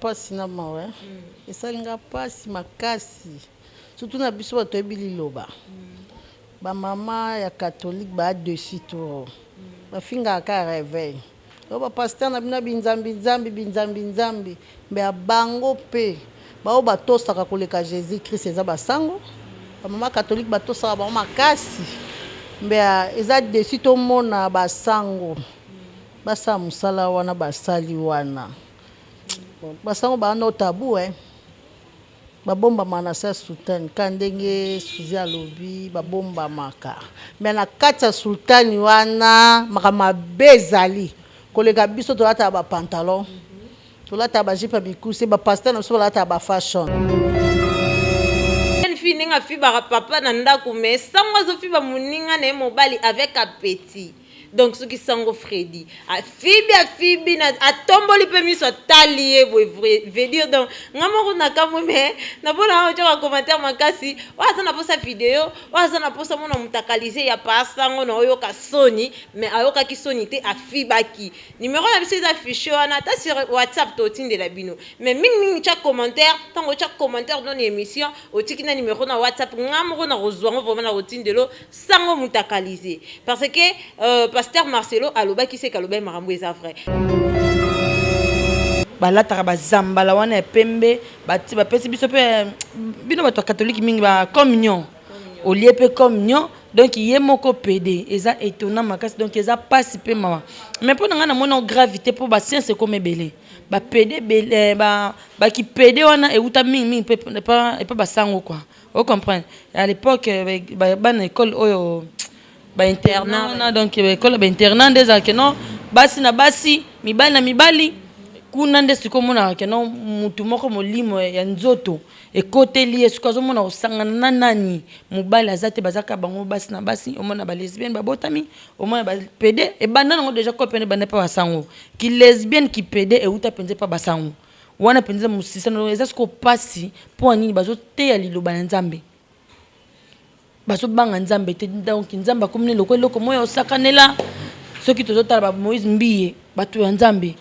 mpasi na mawe esalinga mpasi makasi surtout na biso bato yebi liloba bamama ya catholique baadesi to bafingaka ka réveil oyo bapaster na bino binzambi mbe ya bango mpe bao batosaka koleka jésus christ eza basango bamama catholique batosaka bango makasi mbe eza desi tomona basango basala mosala wana basali wana basango baana tabu babombama na sa sultani ka ndenge suzi alobi babombamaka me na kati ya sultani wana makambo mabe ezali koleka biso tolataka bapantalon tolataka bajipe ya mikuse bapaster na biso balataka bafashion fininga fibaka papa na ndako me sango azofiba moninga na ye mobali avec apeti donc soki sango Freddy afibi na atomboli pe miso atali ye veut dire donc ngamoko na kamwe me na bona ojoka commentaire makasi waza na posa video waza na posa mona mutakalize ya pasango na oyoka soni mais ayoka ki soni te afibaki numéro na biso eza affiché wana ta sur WhatsApp to tindela bino mais mingi cha commentaire tango cha commentaire dans l'émission otiki na numéro na WhatsApp ngamoko na rozwango vraiment na rotindelo sango mutakalize parce que Pasteur Marcelo alobaki se kaloba makambo eza vrai balataka bazambala wana pembe bati bapesi biso pe bino bato catholique mingi ba communion au lieu pe communion donc yé moko pédé eza étonnant makasi donc eza passe pe mama mais pour nga na mona gravité pour ba science comme belé ba pédé belé ba ki pédé wana e uta mingi pas basango quoi vous comprenez à l'époque ba na école oyo ba internat donc école ba internat des que non basi na basi mibali na mibali kuna nde sikomona ke non mutu moko molimo ya nzoto ekoteli esukazo mona osangana na nani mobali azate bazaka bango basi na basi omona ba lesbienne ba botami omona ba pede e banda ngo déjà kopene banda pa basango ki lesbienne ki pede e uta penze pa basango wana penze musisa no eza siko pasi po nini bazo te ya liloba na nzambe baso banga nzambe te donc nzamba komne loko moyo osakanela soki tozotala ba Moïse Mbiye bato ya nzambe.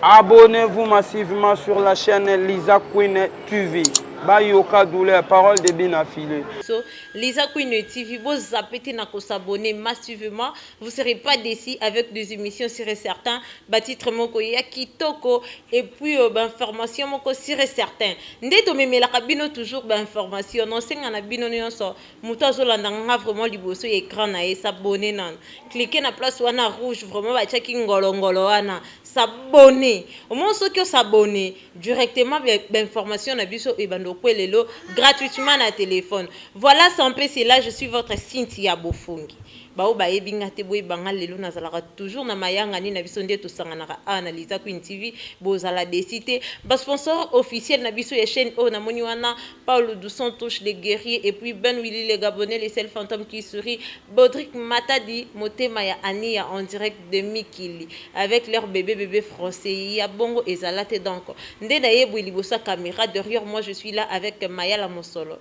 Abonnez-vous massivement sur la chaîne Lisa Queen TV. Bayoka douleur, parole de bien affilée. So, Lisa Queen TV, vous appelez à s'abonner massivement. Vous ne serez pas déçus avec des émissions sur et certain. Titre moko ya kitoko et puis information moko sur et certain. Ndeto meme la kabino toujours information. Non c'est ngana bino nyonso. Muto azolanda nga vraiment liboso écran na s'abonner nan. Cliquez na place wana rouge vraiment ba cheki ngolongolo wana. S'abonner. Au moins ceux qui s'abonner directement information na biso e bando kwelelo gratuitement na téléphone. Voilà sans plus c'est là je suis votre Cynthia Bofungi. Bao ba ebinga te boy banga lelo nazalaka toujours na mayanga ni na biso nde to sangana analyse Queen TV bozala décité ba sponsor officiel na biso ya chaîne o na moni wana Paulo Douson touche les guerriers et puis Ben Willy les Gabonais les seuls fantômes qui sourient Bodrick Matadi Motema ya Ania en direct de Mikili avec leur bébé français ya bongo ezalate donc nde na yebwi libosa caméra derrière moi je suis là avec Maya la Mosolo.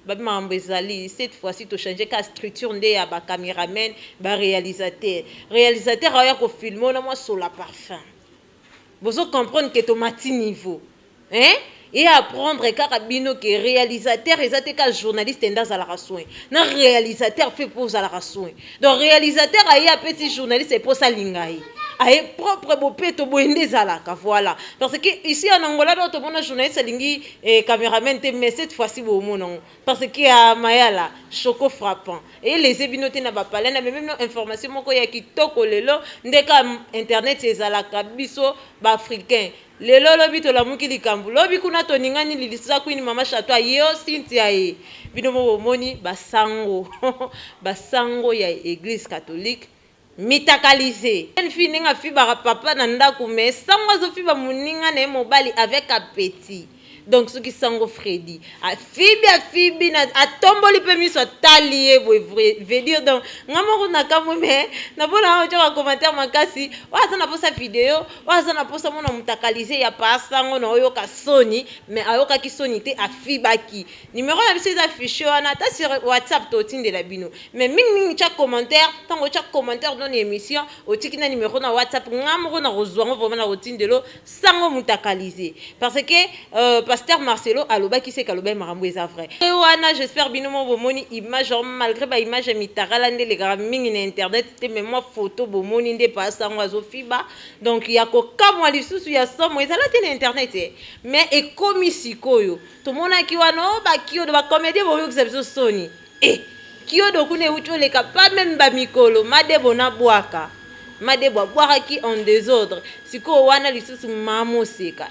Cette fois-ci, tu changes la structure de la caméraman, la réalisateur. Réalisateur, il y a un film, on a sur la parfum. Vous comprenez que tu as un niveau. Hein? Et apprendre carabino que réalisateur et que journaliste est dans la soin. Non réalisateur fait pause à la soin. Donc réalisateur a un petit journaliste et pour ça lingaï. Aye propre bopé to boende zalaka voilà parce que ici en Angola d'autres bon journaliste lingi et caméraman mais cette fois-ci bo monon parce que à Mayala choco frappant et les ebinoté na ba parler na même information moko ya kitoko lelo ndeka internet ezalaka biso ba africain lelo lobi to la muki likambu lobi kuna to ningani lilisa kwini mama chateau yo Cynthia e bino mo moni basango basango ya église catholique mitakalize fini nga fibaka papa na ndako me sango azofiba moninga na ye mobali avec apeti donc ce qui sango Freddy a fibi na atomboli pe miso talié veut dire donc ngamo na kamwe mais na bona on commentaire makasi wa ça na posa vidéo wa ça na posa mona mutakalize ya pasango na oyo ka soni mais ayoka ki soni te a fibaki numéro na biso affiché wana ta sur WhatsApp to tinde la bino mais mingi cha commentaire tango cha commentaire dans l'émission o tikina numéro na WhatsApp ngamo na rozwango vraiment na rotinde lo sango mutakalize parce que pasteur Marcelo alobaki se kaloba marambo eza vrai et wana j'espère binomo bomoni image malgré ba image mitarala nde les gars mingi na internet te mais moi photo bomoni nde pa sango azofiba donc ya ko kamwa lisusu ya somo ezala te na internet mais e komi sikoyo to mona ki wana ba kio de ba comédie bo yo que soni kio do kune ucho le ka pas même ba mikolo madebo na bwaka madebo bwaka en désordre siko wana lisusu mamoseka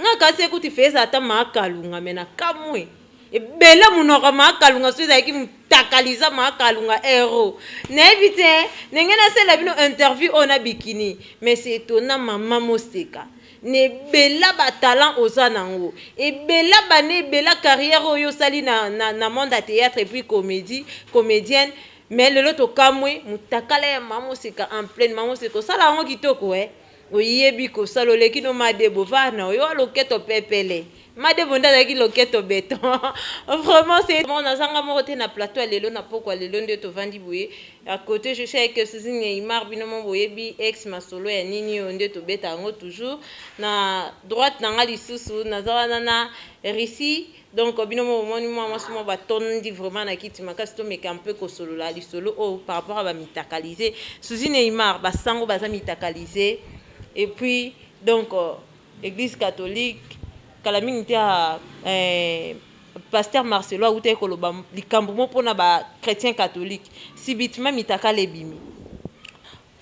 ngaka se kuti feza ata makalunga mena kamwe bela munoko makalunga soza ki mutakaliza makalunga ero nevite nengena se la bino interview ona bikini mais c'est étonnant maman moseka ne bela ba talent ozanango et bela bane bela carrière oyo sali na monde à théâtre et puis comédienne mais le loto kamwe mutakala ya mamoseka en pleine mamoseka sala ngo kitoko oyebi ko salo leki no madebo vana oyo loketo pepele madebo ndala ki loketo béton vraiment c'est mon azanga morote na plateau lelo na pokwa lelo nde to vandi boye à côté je sais que Suzy Neymar binomo boyebi ex masolo ya nini onde to beta ngo toujours na droite na ngali susu na zawana na Rissi donc binomo moni moi moi ba tondi vraiment na kiti makasi to meka un peu ko solo la lisolo par rapport à ba mitakaliser Suzy Neymar ba sango ba mitakaliser et puis donc église catholique calamité à pasteur Marcelo ou te koloba likambo mo pona ba chrétien catholique si bitima mitaka lebimi.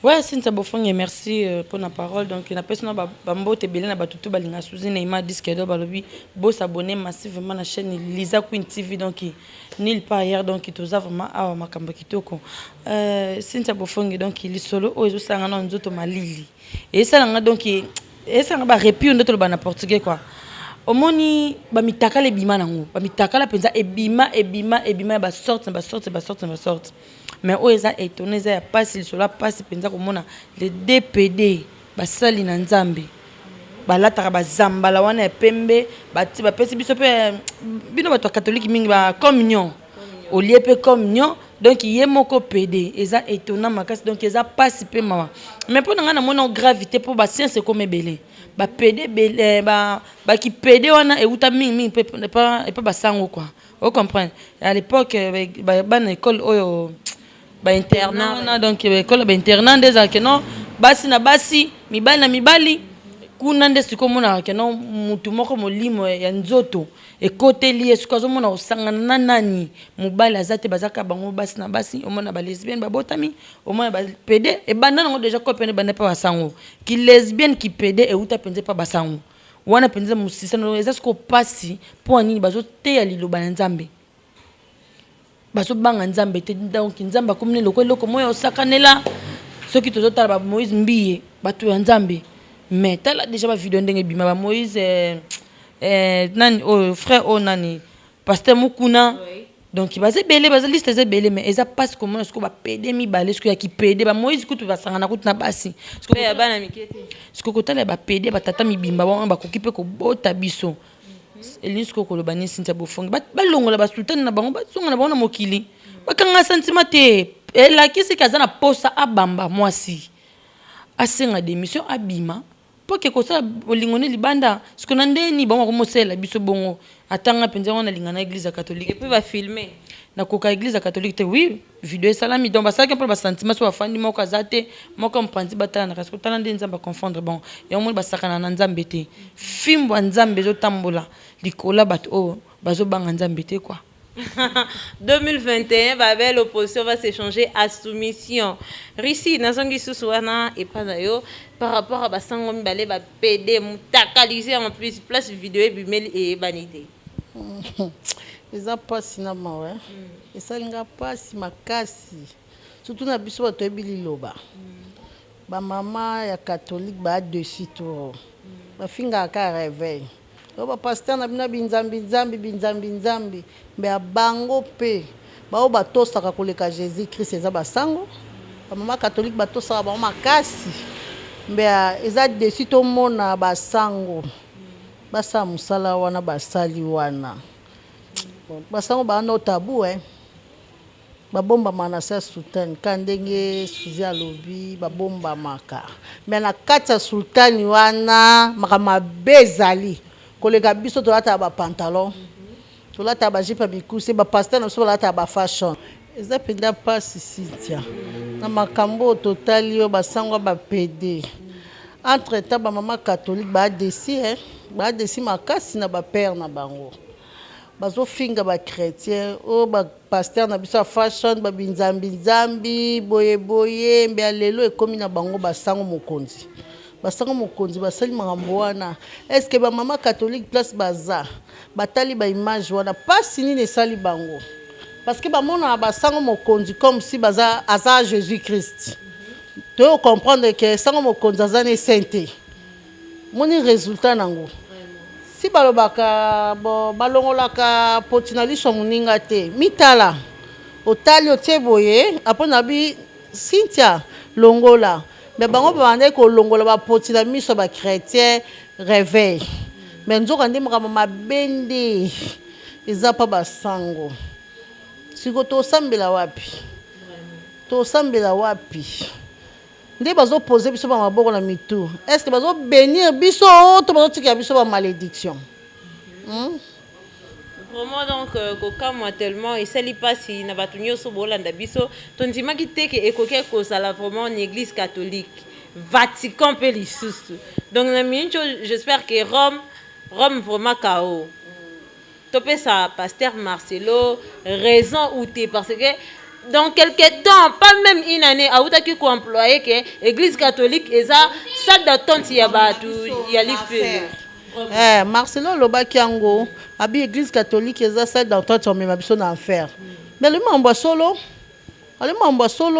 Ouais, c'est un beau fond et merci pour la parole. Donc, la personne va m'boter belé na batutu balinga Suzy Neymar disque d'or balobi beau s'abonner massivement à la chaîne Lisa Queen TV donc nulle part ailleurs donc il toza vraiment à makambo kitoko. C'est un beau fond donc il solo o ezo sanga na nzoto malili. Et ça nga donc et ça nga ba répit ndoto ba na portugais quoi. Omoni ba mitaka le bima nango ba mitaka la penza ebima ba sorte mais o eza étonné za ya passe il cela passe penza komona le DPD ba sali na nzambe ba lataka ba zambala wana pembe ba ti ba pesi biso pe bino ba to catholique mingi ba communion au lieu pe communion donc yé moko PD eza étonnant makasi donc eza passe pe mama mais pour nga na mona gravité pour ba science comme belé ba PD ba ki PD wana e uta mingi pas ba sango quoi vous comprenez à l'époque ba na école oyo ba internat donc école ba internat des que non basi na basi mibali na mibali kuna nde sikomona ke non mutu moko molimo ya nzoto e côté lié sikozo mona osangana na nani mobali azate bazaka bango basi na basi omona ba lesbienne ba botami omona ba PD e banda ngo déjà ko pene banda pa basango ki lesbienne ki PD e uta penze pa basango wana penze musisa no eza siko pasi po nini bazo te ya liloba na nzambe bazo banga nzambe te donc nzamba komne loko moyo osakanela soki tozotala ba Moïse Mbiye bato ya nzambe mais tala déjà ba vidéo ndenge bima ba Moïse nani frère nani pasteur Mukuna donc baza belé baza liste za belé mais eza passe comment est-ce que ba PD mi balé ce que ya ki PD ba Moïse kutu ba sangana kutu na basi ce que ya bana mikete ce que kotala ba PD ba tata mi bimba ba kokipe ko bota biso elinsko ko lobani sinta bofongi ba longola ba sultan na bango ba songa na bango na mokili ba kanga sentiment te la kisi kazana posa abamba mwasi asenga démission abima pour que ça bolingone libanda ce qu'on ndeni bango ko mosela biso bongo atanga penza wana lingana église catholique et puis va filmer na koka église catholique te oui vidéo salami donc ba ça que pour ba sentiment so afandi moko azate moko mpanzi batala na parce que tala ndenza ba confondre bon et on ba sakana na nzambe te fimbo nzambe zo tambola likola bat o bazo banga nzambe te quoi. 2021 l'opposition va s'échanger à soumission. Rissi nazongi suswana et pas d'ailleurs par rapport à basango mibale ba PD mutakaliser en plus place vidéo bimeli et banité. Eza pasi na mawe. Esalinga pasi makasi. Surtout na biso bato ebili loba. Ba mama ya catholique ba de sito. Ba finga ka réveil. ba pasteur na bina binzambi mbe abango pe bao batosaka koleka Jésus Christ eza basango ba mama catholique batosaka ba makasi mbe eza desi to mona basango basa musala wana basali wana basango ba no tabu babomba manase sultani kandenge suzi alobi babomba maka me na kati ya sultani wana makama bezali koleka biso tolata ba pantalon tolata ba jipa mikuse ba pasteur na biso tolata ba fashion eza penda pasi sitia na makambo totali yo basango ba PD entre temps ba mama catholique ba desi makasi na ba père na bango bazofinga ba chrétien o ba pasteur na biso fashion ba binzambi boye mbe lelo ekomi na bango basango mokonzi basali makambo wana est-ce que ba mama catholique place baza batali ba image wana pasi nini esali bango parce que ba mona basango mokonzi comme si baza aza Jésus Christ to comprendre que sango mokonzi aza ne sainte moni résultat nango si balobaka balongolaka potina liso moninga te mitala otali otie boye apona bi Cynthia longola me bango bande ko longola ba potina miso ba chrétien réveil mais nzoka ndi makambo mabende eza pa basango siko tosambela wapi nde bazopose biso ba maboko na mitu est-ce que bazobénir biso to bazotikela biso ba malédiction Vraiment donc kokamwa tellement esali pasi na bato nyonso bolanda biso tondimaki te ke ekoki kozala vraiment une église catholique Vatican mpe lisusu donc na mincho j'espère que Rome vraiment kao topesa pasteur Marcelo raison ou te parce que dans quelques temps, pas même une année, à qui qu'on employé que l'église catholique est ça, salle d'attente il y a batu, il y a l'ifé. Marcelo Lobakiango, abi église catholique est ça salle d'attente on m'a besoin d'en faire. Mais le membre solo,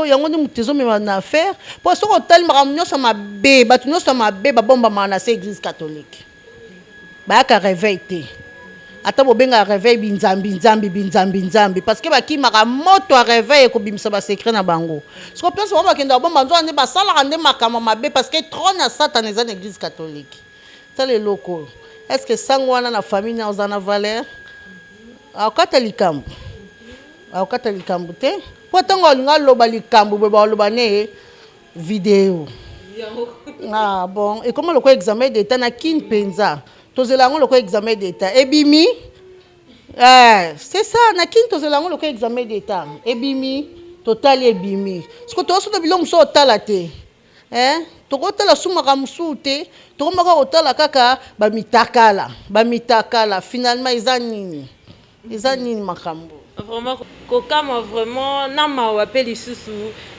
il y a un mutezo mais en affaire. Pour ce qu'on tel maramnyo ça m'a bé, batu nyo ça m'a bé, ba bomba mana c'est église catholique. Ba ka réveillé. Ata bobenga réveil binzambi parce que baki maka moto a réveil ko bimisa ba secret na bango so pense ba kenda bomba nzo ande ba sala rande makama mabe parce que trône na satan dans l'église catholique ça les locaux est-ce que sangwana na famille na ozana valeur akata likambo te po tango linga loba likambo be ba loba ne vidéo bon et comment le quoi examen d'état na kin penza tozelango le examen d'état ebimi c'est ça na kin tozelango le examen d'état ebimi total ebimi ce que to so bilong so tala te to ko tala sumaka musute to ko maka otala kaka ba mitakala finalement eza nini makambo vraiment kokama vraiment na mawape lisusu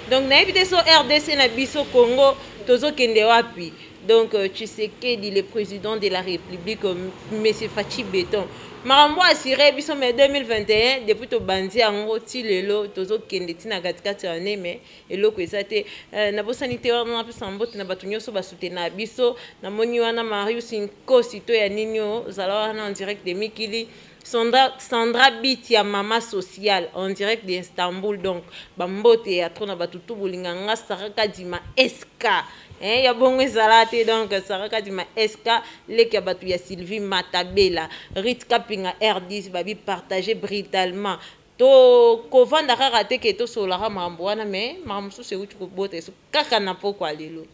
donc na ebite so RDC na biso Congo tozo kende wapi. Donc, Tshisekedi, le président de la République, M. Fachi Béton. Marambo assuré, biso mais 2021, depuis to bandi ango ti lelo, tozo kende tina gatikati ane mais elo ko esate na bo sanité wana pe sambote na batunyo so basutena biso na moni wana Marius Nkosi to ya ninyo zala wana en direct de Mikili. Sandra Biti ya mama sociale en direct d'Istanbul donc bambote ya trona batutu bulinganga saraka dima SK ya bongo zalate donc saraka dima SK leki ya batu ya Sylvie Matabela Rit Kapinga R10 babi partager brutalement to kovanda kaka te ke to solara mambo wana mais mamso se uti ko bote so kaka na poko alelo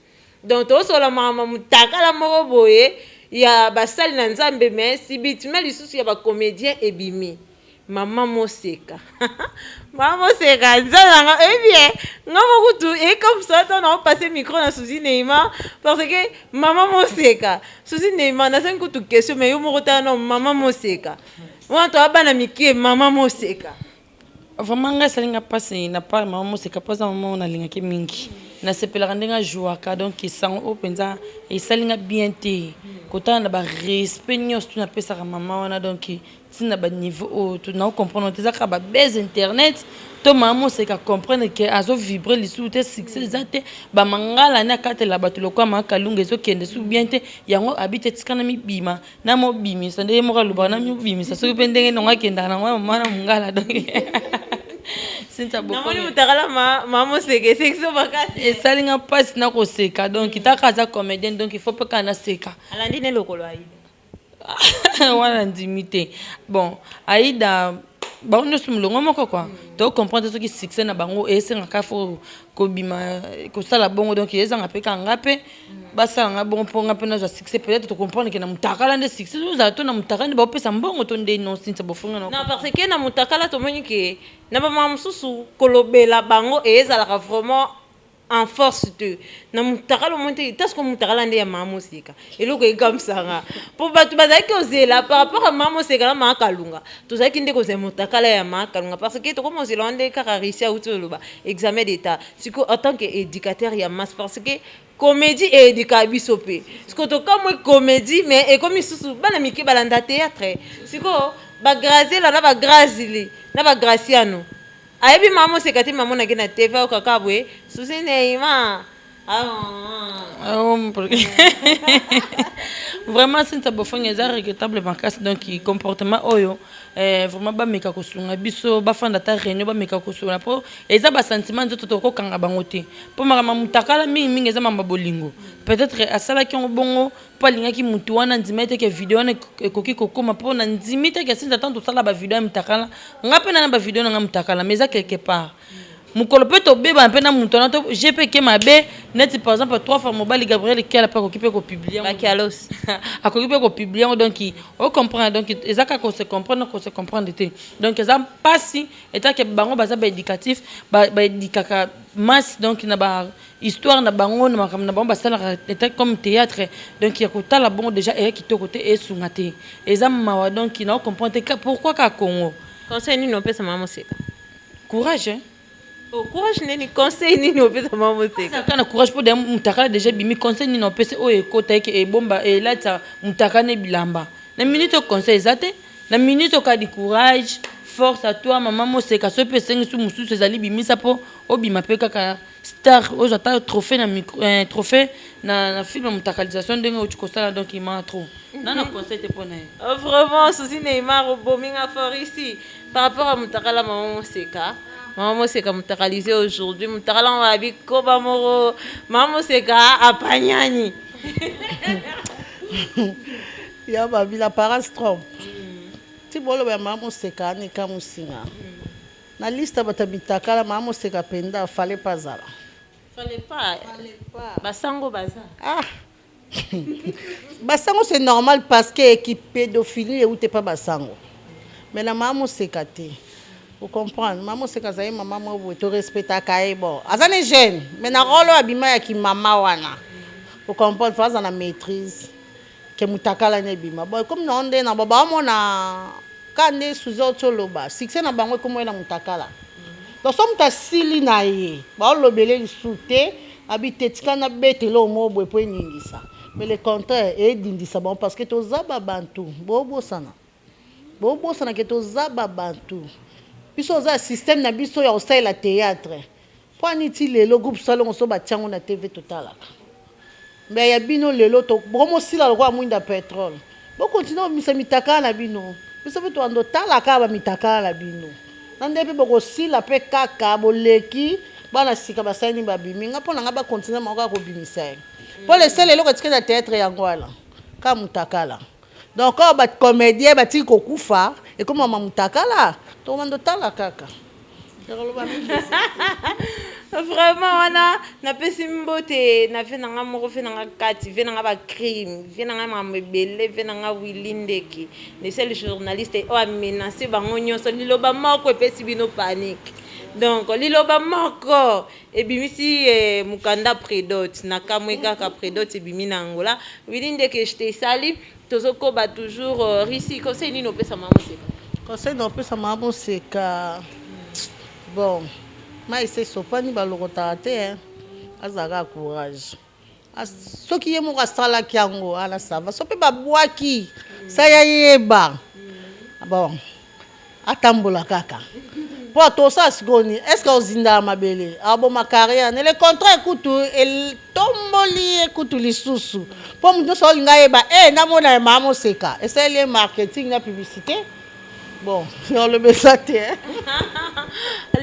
donc to sola mama mutakala moko boye ya basali na nzambe mais si bitima lisusu ya ba comédien ebimi mama moseka nzanga bien ngamo kutu et comme ça on a passé micro na Suzy Neymar parce que mama moseka Suzy Neymar na senku tu question mais yo moko ta no mama moseka on to abana miki mama moseka vraiment nga salinga passe na pas mama moseka pas maman on a linga ke mingi na sepelaka ndenge ajoaka donc esango oyo mpenza esalinga bien te kotala na barespect nyonso tu napesaka mama wana donc ntina baniveau oyo tu naocomprendre te eza kaka babase internet to mama oseka comprendre ke azovibre lisusu te succès eza te bamangala ni akatela bato lokwa makalunga ezokende su bien te yango abi te tikana mibima na mobimisa nde ye moko alobaka na mibimisa soki mpe ndenge nongo akendaka nango mama na mongala donc namoni mutakala mama seka sekiso bakati esalinga mpasi na koseka donc taka aza comédien donc il faut mpe kaka naseka alandi ne lokolo aida wana ndimi te bon aida bango nyonso molongo moko kua tocomprendre soki succès na bango esengaka fo kobima kosala bongo donc ezanga mpe kanga mpe basalanga bongo mponga mpe nazwa succès peut-être tocomprendre ke na mutakala nde succès ozala to na mutakala nde baopesa mbongo to nde non sinisa bofunga non parce que na mutakala tomoni ke na bamama mosusu kolobela bango ezalaka vraiment en force te na mutakala monte taske mutakala nde ya mama oseka eloko ekamisanga po bato bazalaki ozela par rapport à mama oseka na mama kalunga tozalaki nde kozela mutakala ya mama kalunga parce que tokoma ozela nde kaka réussi auti oloba examen d'état siko en tant que éducateur ya masse parce que comédie eéduka biso mpe siko tokamwe comédie mais ekomi susu bana mike balanda théâtre siko bagrazela na bagrazili na bagraciano ayebi mama oseka te mama onake na tv okaka boye susi neima vraiment sinta bofonga eza regrettable makasi donc comportement oyo vraiment bameka kosunga biso bafanda ta réunion bameka kosunga mpo eza basentiment nzoto tokokanga bango te mpo makambo mutakala mingimingi eza mamba bolingo peut-être asalaki yango bongo mpo alingaki mutu wana ndima ete ke video wana ekoki kokoma mpo na ndimi te ke sinta ntango tosala bavideo ya mutakala nga mpe na bavideo na nga mutakala mais eza quelque part mukolo pe tobeba mpe na mutu wana to je mpe ke mabe neti par exemple 3 fois mobali Gabriel Kiala mpe akoki mpe kopublie akoki mpe kopublie yango donc ocomprendre donc eza kaka kose comprendre te donc eza mpasi etake bango baza baéducatif baédikaka masse donc na bahistoire na bango na makambo na bango basalaka etake comme théâtre donc ya kotala bongo déjà eya kitoko te esunga te eza mawa donc na ocomprendre te pourquoi ka Congo conseil nini opesa mama oseka courage courage nini conseil nini opesa mama oseka kana courage po de mutakala déjà bimi conseil nini opesa oyo ekota eke ebomba elata mutakala ne bilamba na minute o conseil ezate na minute o ka di courage force à toi maman moseka so pe sengi su mususu ezali bimisa po obima pe kaka star oyo ata trophée na trophée na film mutakalisation ndenge okosala donc il m'a trop nana conseil te pona vraiment souci Neymar bominga fort ici par rapport à mutakala maman moseka maman oseka mutakalize aujourd'hui mutakala wabi koba moro maman oseka apanyani ya babila parastrom ti boloba ya maman oseka anika musinga na liste bato mitakala maman oseka penda fallait pas zala fallait pas basango baza basango c'est normal parce que équipe pédophilie ou t'es pas basango mais la maman oseka te. Vous comprenez? Maman c'est quand ça maman moi tu respectes à kai bon. Azane jeune, mais na rôle abima ya ki mama wana. Vous comprenez? Faut ça na maîtrise que mutakala ne bima. Bon comme na onde na baba mona kande suzo toloba. Succès na bango comme na mutakala. Donc somme ta sili na ye. Ba lobele soute habite tika na betelo mo boy po nyingisa. Mais le contraire est dindisa bon parce que to zaba bantu. Bobo sana ke to zaba bantu. Biso za système na biso ya osai la théâtre. Pour niti lelo groupe salon so ba tiango na TV total. Mais ya bino lelo to bomo sila lokwa mwinda pétrole. Bo continue misa mitaka na bino. Biso pe to ando tala ka ba mitaka na bino. Nande pe boko sila pe kaka boleki bana sika ba sani ba biminga pona nga ba continue mako ko bimisa. Pour le seul lelo ko tika na théâtre ya ngwala. Ka mutakala. Donc quand ba comédien ba ti ko kufa et comme maman mutakala to mando tala kaka. Vraiment wana na pesi mbote na fe nanga moko fe nanga kati fe nanga ba crime fe nanga mamebele fe nanga wilindeki les seuls journalistes o amenacé bango nyonso liloba moko pesi bino panique donc liloba moko ebimisi mukanda predot na kamwe kaka predot ebimi na Angola wilindeki j'étais sali tozoko ba toujours risi conseil nino pesa mama seka conseil no pesa mama seka bon mais c'est sopani balokota te hein azaka courage soki ye moko asalaki yango ala sava so mpe babwaki sa ya yeba bon atambola kaka po tosala sikoni estce ozindaka mabele aboma carrière ne le contrat ekutu etomboli ekutu lisusu mpo moto nyonso olinga yeba namona ye maa moseka esaleli ye marketing na publicité bon olobesa te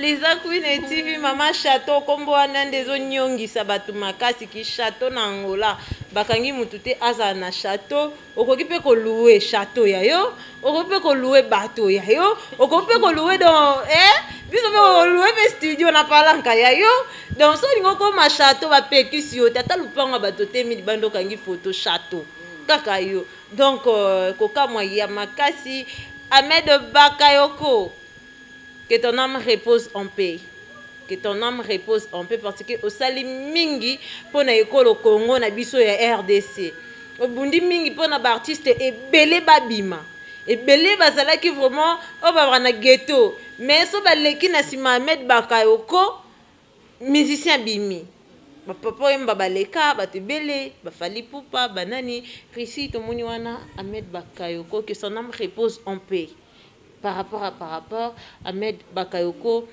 Liza Queen TV mama chateau kombo wana nde ezonyongisa bato makasi ki chateau na Angola bakangi mutu te aza na chateau okoki mpe koluwe chateau ya yo okoki mpe koluwe bato ya yo okoki mpe koluwe don biso mpe koluwe mpe studio na palanka ya yo donc so olingi okoma chateau bapekisi yo te ata lupango bato te mili bando okangi photo chateau kaka yo donc kokamwa ya makasi Ahmed Bakayoko, que ton âme repose en paix. Que ton âme repose en paix parce que au sali mingi pour na école au Congo na biso ya RDC. Au bundi mingi pour na artiste et belé babima. Et belé bazala qui vraiment au ba na ghetto. Mais so ba leki na sima Ahmed Bakayoko musicien bimi. Ba papa yemba baleka bate belé ba fali pupa banani Risi to moni wana Ahmed Bakayoko que son âme repose en paix. Par rapport Ahmed Bakayoko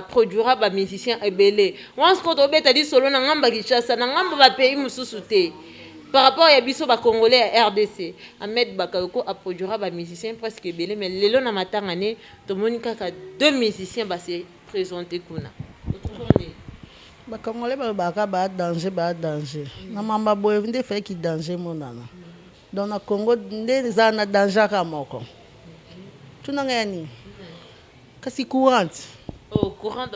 produira ba musicien ebelé. Once quand on beta dit solo na ngamba Kinshasa na ngamba ba pays mususu te. Par rapport à biso ba congolais à RDC, Ahmed Bakayoko a produira ba musicien presque ebelé mais lelo na matangane to moni kaka deux musiciens ba se présenter kuna. Bakongole balobaka danger na mamba boye nde feki danger monana donc na Congo nde eza na danger ka moko tunanga yani kasi courant courant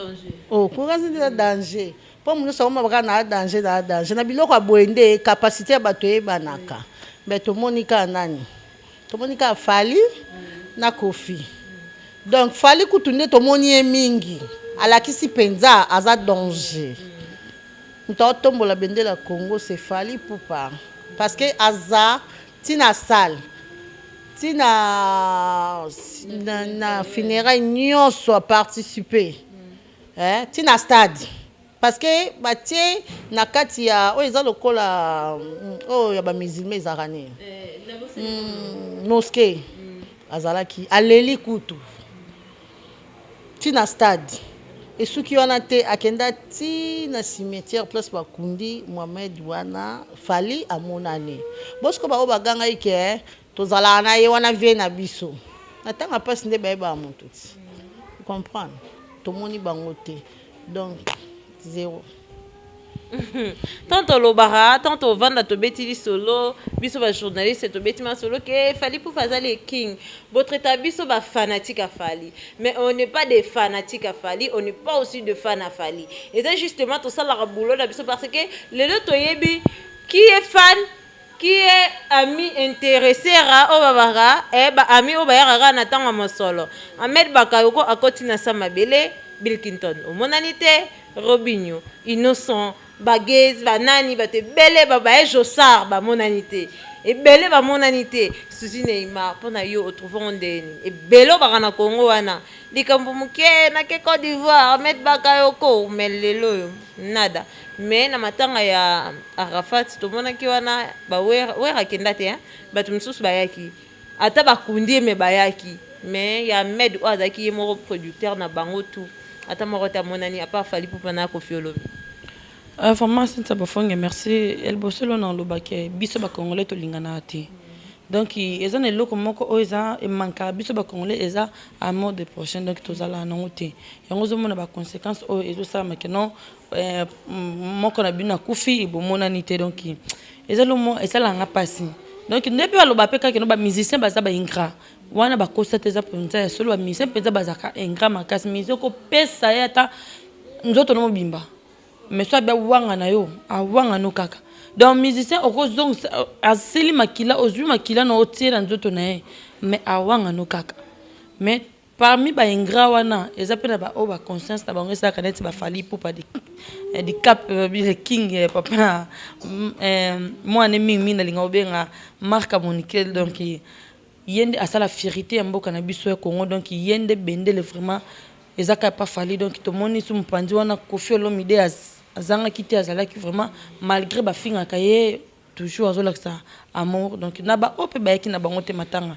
nde danger po muno so mabaka na danger na biloko boye nde capacité ya bato ebanaka mais tomonika nani tomonika Fali na Kofi donc Fali kutunde tomoni mingi alakisi penza aza danger ntotombola bendela Congo c'est Fali Poupa parce que aza tina salle tina na funérailles nyonso a participer tina stade parce que batie na kati ya o eza lokola ya ba musulman ezakane mosquée azalaki aleli kutu tina stade et ceux qui ont été akenda ti na cimetière place bakundi Mohamed wana Fali à mon année bosko ba obaganga ike tozala na ye wana vie na biso natanga passe nde ba moto ti comprendre to moni bango te donc zéro. Tant au bara, tant au vanda to betili solo, biso ba journaliste to betima solo que Fali pour faire les king. Votre état biso ba fanatique à Fali. Mais on n'est pas des fanatiques à Fali, on n'est pas aussi de fans à Fali. Et c'est justement tout ça la boulot la biso parce que le loto yebi qui est fan qui est ami intéressé à Obabara et ba ami Obayara na tanga mosolo. Ahmed Bakayoko a continué sa mabele Bill Clinton. Au monanité Robinho, innocent Baguez, banani, bate belle baba Jossar, ba monanité. Et belle ba monanité. Susi Neymar, pona yo retrouvons des. Et bello barana Congo wana. Likambo muke na ke Côte d'Ivoire, Ahmed Bakayoko, mais lelo nada. Mais na matanga ya Arafat, to mona ki wana ba wera kendate hein. Batu msusu bayaki. Ata bakundi me bayaki. Mais ya Ahmed Oazaki ye moro producteur na bango tout. Ata moro ta monani a pas Fali Poupa na Kofi Olomide. Vraiment, c'est un merci. Elle bosse là dans le baquet. Biso ba congolais to lingana te. Donc ils ont le moko oza et manka biso ba congolais eza à mode de prochain donc to zala na ngote. Yango zo mona ba conséquences o ezo sa makeno moko na bina kufi bo monanité donc eza le mo eza la nga passi. Donc nepe ba lo ba peka ke no ba musicien ba za ba ingra. Wana ba constate za penza solo ba musicien penza ba za ka ingra makasi musicien ko pesa ya ta nzoto no bimba. Mais soit bien wanga na yo a wanga no kaka donc musicien okozong asili makila ozwi makila na otie na nzoto na ye mais a wanga no kaka mais parmi ba ingra wana eza pena ba o ba conscience na bango esa kaneti ba Fali Poupa di cap le king papa moi ne mingi na linga obenga marque Monique donc yende asala fierté ya mboka na biso ya Congo donc yende bendele vraiment ezaka pas Fali donc to moni sum pandi wana Kofi Olomide azanga kité azalaki vraiment malgré ba finga kaye toujours azolakisa amour donc na ba ope ba yaki na bango te matanga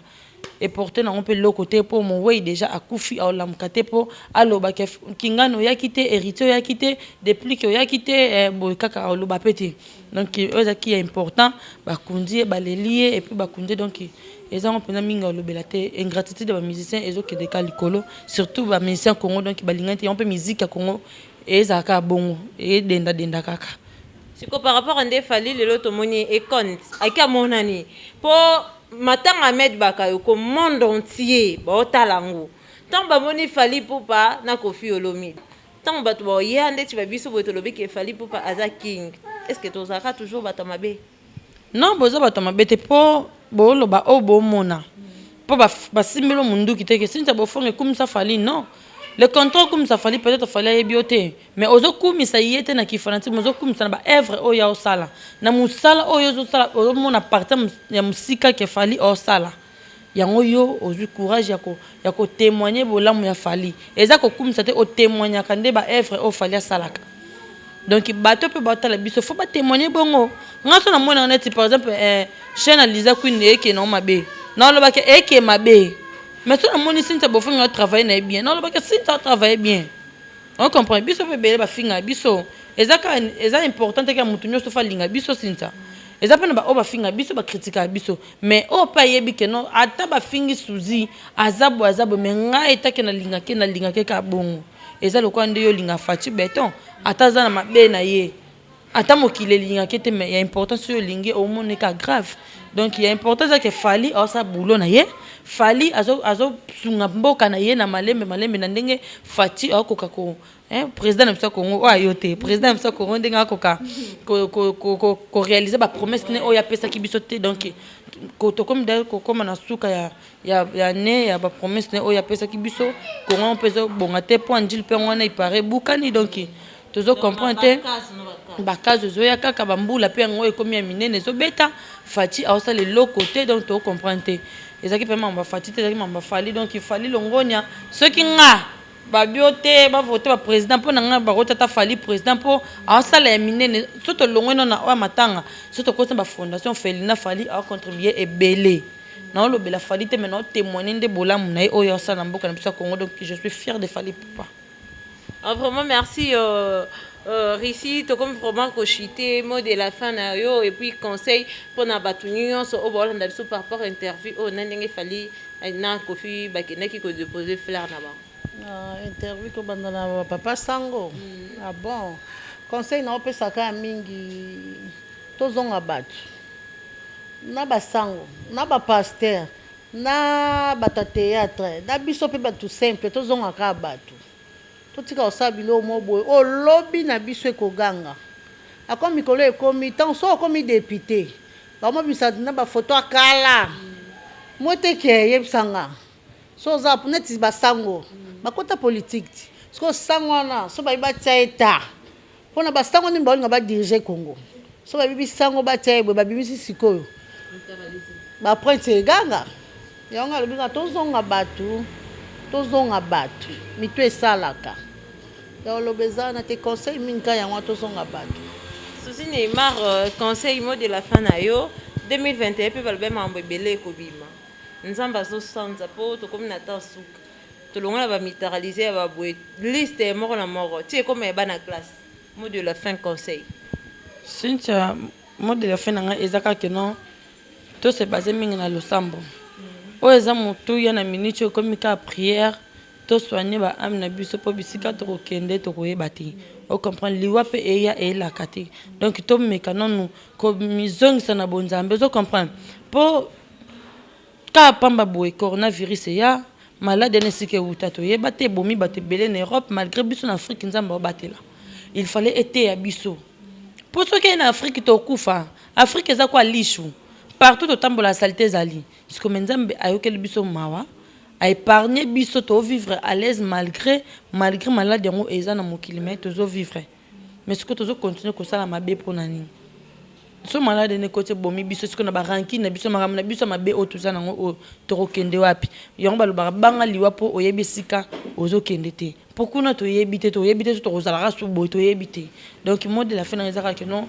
et porter na on peut le côté pour mon way déjà akufi au lamkate po aloba kingano ya quitté héritier ya quitté depuis que ya quitté boy kaka aloba pété donc eux qui est important ba kundi ba les lier et puis ba kundi donc ils ont pendant minga olobela te ingratitude ba musiciens ezo ke de kalikolo surtout ba musiciens Congo donc ba lingati on peut musique à Congo et zaka bongo et denda kaka siko par rapport à Ndefali le lotomoni et compte aka monani pour matanga Ahmed Bakayoko monde entier ba talango tant ba moni Fally Ipupa na Koffi Olomide tant ba to ya ndeti ba biso boto lobi ke Fally Ipupa aza king est-ce que to zaka toujours batamabe non boza batamabe te po bolo ba obo mona po ba simelo mundu kiteke sinta bo fonge comme ça Fally non le contrôle comme ça Fally peut-être fallait bioté mais ozo kumisa yete na kifanati mozo kumisa na ba œuvre o ya osala na musala o yo sala o mona partie ya musika ke Fally o sala yango yo ozu courage ya ko témoigner bolamu ya Fally eza ko kumisa te o témoigner kande ba œuvre o Fally salaka donc bato pe batala biso faut ba témoigner bongo ngaso na mona net par exemple chaîne Liza Queen eke non mabe na lo ba ke eke mabe. Mais si on dit que vous travaillez bien, non, parce que si tu travailles bien, on comprend. Biso peut belle ba finga biso. Eza important que mutunyo so fa linga biso sinta. Eza pena ba oba finga biso ba critiquer biso. Mais o pa yebi ke non ata ba fingi suzi azabo mais nga etake na linga ke ka bongo. Eza lokwa nde yo linga fati beton ata za na mabe na ye. Ata mokile linga ke te mais il y a importance yo lingi au monde ka grave. Donc il y a importance que Fally a sa boulot na ye. Fally azo sunga mboka na ye na malembe na ndenge Fati akoka ko président na Congo o ayote président na Congo ndenge akoka ko réaliser ba promesse ne o ya pesa ki biso te donc ko to comme na suka ya ne ya ba promesse ne o ya pesa ki biso Congo peso bongate po andil pe ngona ipare bukani donc tozo comprendre bakazo zoya kaka bambula pe ngo ekomi ya minene zo beta Fati a ça le côté donc to comprendre ezaki pe mamba Fati te ezaki mamba Fally donc il fallait longonia ceux qui nga ba biote ba voter ba président pour nga ba rotata Fally président pour a ça le minene surtout longoina na wa matanga surtout ko ba fondation Felina Fally a contribuer et belé non le bela Fally te maintenant témoigner de bolamu na o ya ça na mboka na biso Congo donc je suis fier de Fally Ipupa. Vraiment merci Rissi, tu comme vraiment cochité, mot de la fin et puis conseil pour na batunion so au bord de par rapport interview au nandenge Fally na Koffi bakena qui ko déposer fleur na ba. Interview ko bandana papa Sango. Ah bon. Conseil na opesa ka mingi tozonga batu. Na ba Sango, na ba pasteur, na bata théâtre, na biso pe batu simple tozonga ka batu. Totika osabilo moboy o lobby na biso ekoganga akomi mikolo ekomi tant so akomi député ba mo bisa na ba photo akala mote ke yebsanga so za puneti ba Sango bakota politique so Sango na so ba tsaeta pona ba Sango ni ba nga ba diriger Congo so ba bibi Sango ba tsaebe ba bibi sikoyo ba prince ganga yonga lobinga tozonga batu mitu esalaka ya olobeza na te conseil minka yango tozonga batu Susi Neymar conseil mot de la fin na yo 2021 pe balbe mambo ebele kobima nzamba zo sanza po to comme na tansuka to longa ba militariser ba boy liste mort na mort tu es comme ba na classe mot de la fin conseil Cynthia mot de la fin nga ezaka que non to se basé mingi na losambo o eza motu ya na minute comme ka prière to soigner ba âme na biso po bisika to kende to koyeba te o comprendre liwa pe eya e la kate donc to meka non ko mizongisa na bonzambe zo comprendre po ka pamba boy coronavirus ya malade ne sike uta to yeba te bomi bate belé en Europe malgré biso na Afrique nzamba batela il fallait été ya biso pour ce qui est en Afrique to kufa Afrique eza kwa lishu partout au temps la saleté zali parce que Nzambe ayokel biso mawa a épargné biso to vivre à l'aise malgré malade yango eza na mokili to vivre mais ce que to continuer ko sala mabe pour nani so malade ne côté bomi biso ce que na ba ranki na biso magam na biso mabe o to za nango o to kende wapi yango ba banga liwa po oyebisika ozo kende te pourquoi na to yebite to kozalaka su boy to yebite donc mode la fin na ezaka que non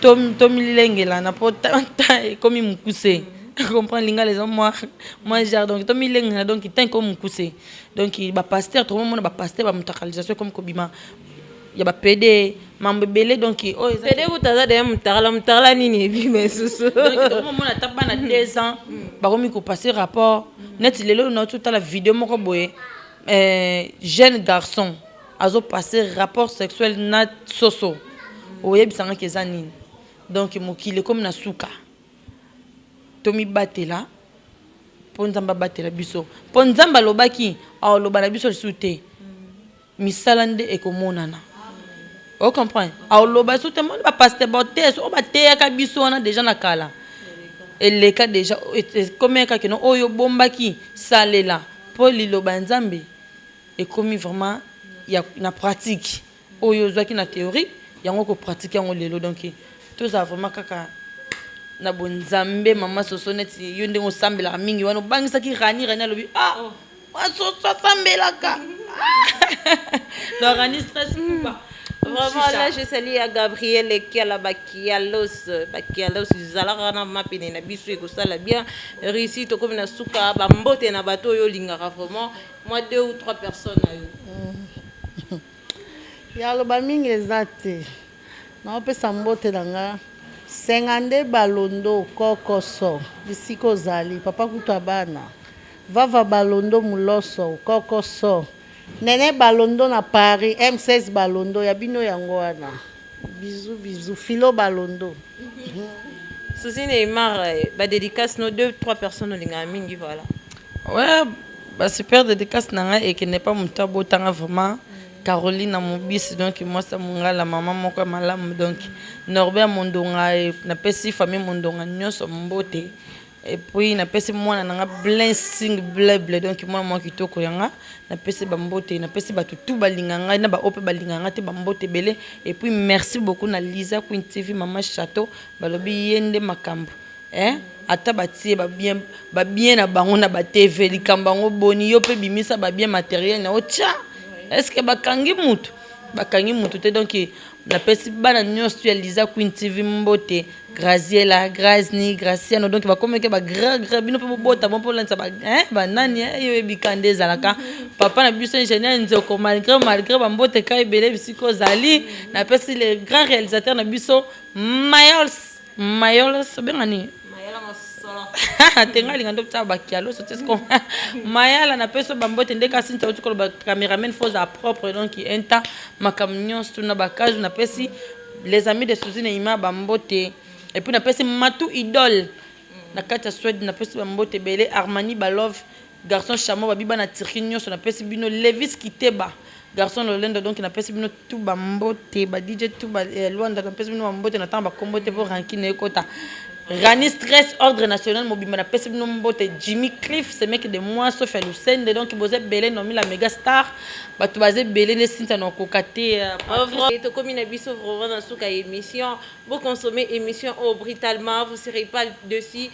tom lingela na pota comme mukuse comprendre linga les hommes moi genre donc tom lingela donc tant comme mukuse donc ba pasteur tout le monde ba pasteur ba mutakalisation comme kobima ya ba PD mambe belé donc oh PD utaza de mutakala nini bi mesusu donc tout le monde ataba na 2 ans ba komi ko passer rapport net lelo na tout la vidéo moko boye jeune garçon azo passer rapport sexuel na soso oyebisanga keza nini donc mokile comme na suka tomi batela po nzamba batela biso po nzamba lobaki a loba na biso lisute misala nde ekomonana o comprendre a loba soute mo ba pasteur bote so ba teyaka biso wana déjà na kala les cas déjà comme ka keno oyo bombaki salela po liloba nzambe et comme vraiment ya na pratique oyo zwaki na théorie yango ko pratique yango lelo donc tout ça vraiment kaka na bonzambe mama soso neti yo ndenge osambela mingi wana bangisaki rani alobi wasoso asambelaka donc rani stress kuba vraiment là je salue à Gabriel qui a la bakialos zalaka na mapene na biso ekosala bien réussi to comme na suka ba mbote na bato yo lingaka vraiment moi 2 ou 3 personnes na yo ya lo ba mingi ezate na opesa mbote nanga 50 balondo kokoso bisiko zali papa kutu abana vava balondo muloso kokoso nene balondo na Paris M16 balondo ya bino yango wana bisous filo balondo Souci Neymar ba dédicace nos 2-3 personnes linga mingi voilà ouais bah super dédicace nanga et qui n'est pas mon tabou tanga vraiment Caroline mon bis donc moi ça mon la maman moko malamu donc Norbert Mondonga na pesi famille Mondonga nyonso mbote et puis na pesi mwana nanga blessing blable donc moi kitoko yanga na pesi bambote na pesi batu tout balinganga na ba ope balinganga te bambote belé et puis merci beaucoup na Lisa Queen TV Mama Chateau balobi yende makambo ata batie ba bien na bango na ba TV likambango boni yo pe bimisa ba bien matériel na ocha est-ce que bakangi mutu te donc na pesi bana nyonso ya Lisa Queen TV mbote Graziella Grazni Graciano donc ba komeke ba gra bino pe bota bon pour lancer ba nani yo bikande zalaka papa na biso ingénieur nzoko malgré ba mbote kai belé bisiko zali na pesi les grands réalisateurs na biso Mayols bengani tenga linga ndo tsa bakialo so tsesko mayala na peso bambote ndeka sinta utuko ba cameraman faut à propre donc enta makamnyon stuna bakazu na pesi les amis de Suzy Neymar bambote et puis na pesi matu idole na kata Suède na pesi bambote belé Armani Balov garçon chamo babiba na Turquie nyonso na pesi bino Levis Kiteba garçon Lolendo donc na pesi bino tout bambote ba DJ tout ba Luanda na pesi bino bambote na tamba kombote pour rankine ekota Rani Stress Ordre National mobima na pesi bino mbote Jimmy Cliff ce mec de moi sauf à Lucende donc bozé belé nomi la méga star batu bazé belé ne sinta no kokate to comme na biso vraiment dans suka émission vous consommez émission brutalement vous serez pas dessus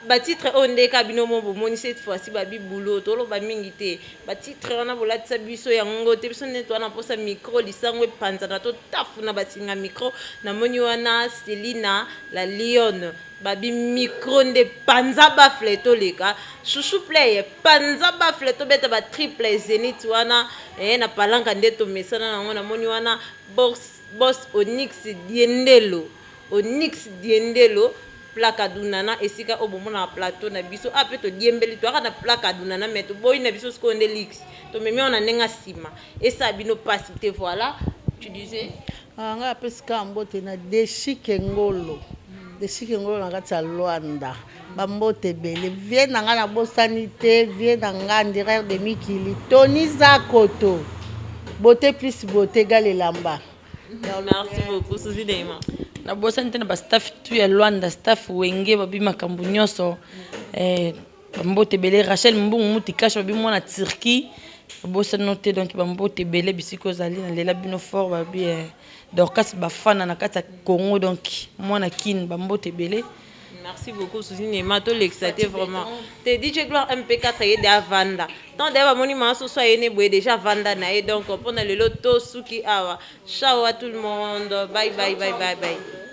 ba titre onde ka bino mo moni cette fois-ci ba bi boulot to lo ba mingi te ba titre wana bolatisa biso yango te biso neto wana posa micro lisango panza na to tafuna batinga micro na moni wana Selina la Lyon babi micro nde panza ba fleto leka chouchou play panza ba fleto beta ba triple zenith wana na palanga nde to mesana na moni wana boss Onyx Diendelo plaka dunana esika obomona plateau na biso ape to diembeli to na plaka dunana meto boy na biso skonde lix to memi on nenga sima et ça bino passe te voilà tu disais nga pesika mbote na deshike ngolo na kati Luanda bambote bele vie na nga na bosani te vie na nga direct de mikili Tony Zakoto beauté plus beauté galelamba merci beaucoup Suzy Neymar na bosani te na ba staff tu ya Luanda staff wenge babi makambu nyonso bambote bele Rachel Mbungu muti cash babi mwana Turquie bosani noté donc bambote bele bisiko zali na lela bino fort babi Dorcas bafana na kati ya Congo donc mwana kin bambote bele Merci beaucoup, Sousine Mato l'excité vraiment. T'es DJ Gloire MP4 et de Vanda. Tant d'ailleurs, monument, ce soit déjà Vanda nae. Donc, on a le loto Suki Awa. Ciao à tout le monde. Bye, bye, bye, bye, bye.